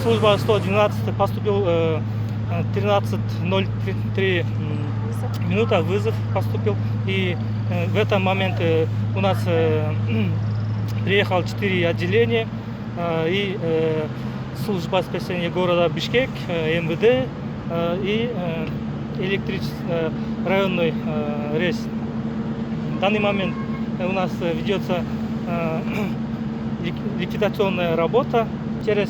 служба 112 поступил 13:03 минута, вызов поступил. И в этот момент у нас приехал 4 отделения и служба спасения города Бишкек, МВД и районный рейс. В данный момент у нас ведется ликвидационная работа. Через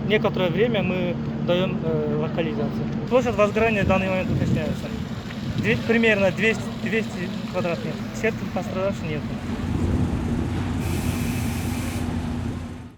некоторое время мы даем локализацию. Площадь возгорания в данный момент уточняется. Примерно 200 квадратных. Всех пострадавших нет.